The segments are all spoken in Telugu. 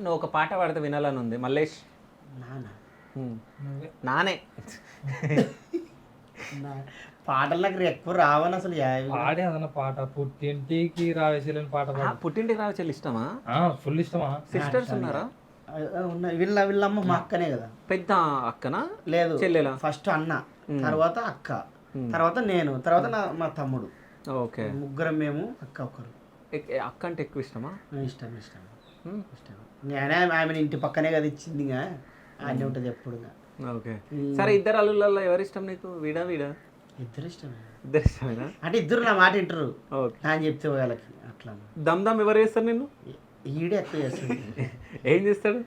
నువ్వు ఒక పాట పాడితే వినాలని ఉంది మల్లేష్. నానా నానే పాటలు నాకు ఎక్కువ రావని అసలు పాడే అదన్న పాట పుట్టింటికి రావేసేలేని పాట పాడు. పుట్టింటికి రావచ్చాలి ఇష్టమా? ఫుల్ ఇష్టమా? సిస్టర్స్ ఉన్నారా? ఉన్నాయి. వీళ్ళమ్మ మా అక్కనే కదా. పెద్ద అక్కనా? లేదు, చెల్లెలా? ఫస్ట్ అన్న, తర్వాత అక్క, తర్వాత నేను, తర్వాత మా తమ్ముడు. ఓకే, ముగ్గురం మేము. అక్క ఒక్కరు. అక్క అంటే ఎక్కువ ఇష్టమా? ఇష్టం ఇష్టం ఇష్టం. నేనే ఆమె ఇంటి పక్కనే కదా ఇచ్చింది, ఆయన ఉంటుంది ఎప్పుడు. ఓకే, సరే. ఇద్దరు అల్లుళ్ళల్లో ఎవరు ఇష్టం నీకు? వీడా వీడా? ఇద్దరు ఇష్టమే. ఇద్దరు ఇష్టమేనా? అంటే ఇద్దరు నా మాట వింటారు. ఓకే, అని చెప్తే వాళ్ళకి అట్లా. దమ్ దమ్ ఎవరు చేస్తారు నిన్ను? ఈడే ఎక్కువ చేస్తుంది. ఏం చేస్తాడు?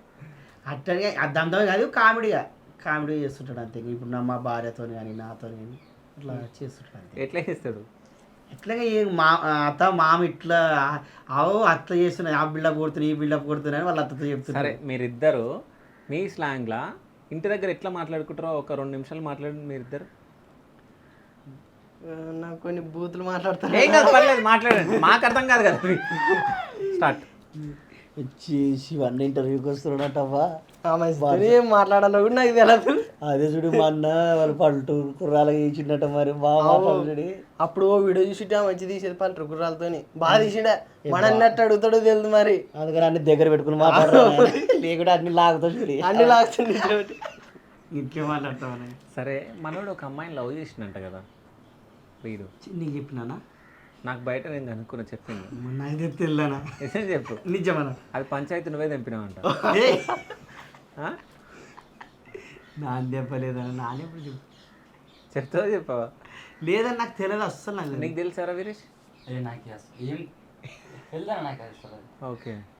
అట్టగా దమ్దమే కాదు, కామెడీ చేస్తుంటాడు అంతే. ఇప్పుడు మా భార్యతో కానీ నాతో కానీ అట్లా చేస్తుంటాడు అంతే. ఎట్లా చేస్తాడు? ఎట్లాగా అత్త మామ ఇట్లా అట్లా చేస్తున్నాయి, ఆ బిల్డప్ కొడుతున్నాయి, ఈ బిల్డప్ కొడుతున్నాయి వాళ్ళ అత్తతో చెప్తున్నారు. సరే, మీరిద్దరు మీ స్లాంగ్లా ఇంటి దగ్గర ఎట్లా మాట్లాడుకుంటారో ఒక 2 నిమిషాలు మాట్లాడండి మీరిద్దరు. నాకు కొన్ని బూతులు మాట్లాడతాను. ఏం కాదు, పర్లేదు, మాట్లాడండి. మాకు అర్థం కాదు కదా. స్టార్ట్. ఇవన్నీ ఇంటర్వ్యూకి వస్తున్నాడటవ్వా. ఏం మాట్లాడాలో కూడా నాకు తెలియదు. అదే చూడు, మా అన్న వాళ్ళు పల్లెటూరు కుర్రాలకి ఇచ్చిండట. మరి బాగా అప్పుడు వీడియో చూసిటా మంచి తీసేది పల్లెటూరు కుర్రాలతోని బాగా తీసిండే. మన అన్నట్టు అడుగుతాడో తెలియదు మరి. అందుకని అన్ని దగ్గర పెట్టుకుని మాట్లాడతాడు. లేకుంటే అన్ని లాగుతాడు, అన్ని లాగుతుంది. ఇంకే మాట్లాడతావు. సరే, మనోడు ఒక అమ్మాయిని లవ్ చేసినట్ట కదా వీడు. నీకు చెప్పినానా? నాకు బయట నేను అనుకున్నా, చెప్పింది. నాకు చెప్తే వెళ్ళానా? నిజం చెప్పు. నిజమన్నా? అది పంచాయతీ నువ్వే తెంపినావంట. నాన్న చెప్పలేదన్న. నాన్నెప్పుడు చెప్తావా చెప్పావా? లేదని నాకు తెలియదు అస్సలు. నీకు తెలుసారా వీరేష్? నాకు ఏం తెలుదా నాకు అసలు. ఓకే.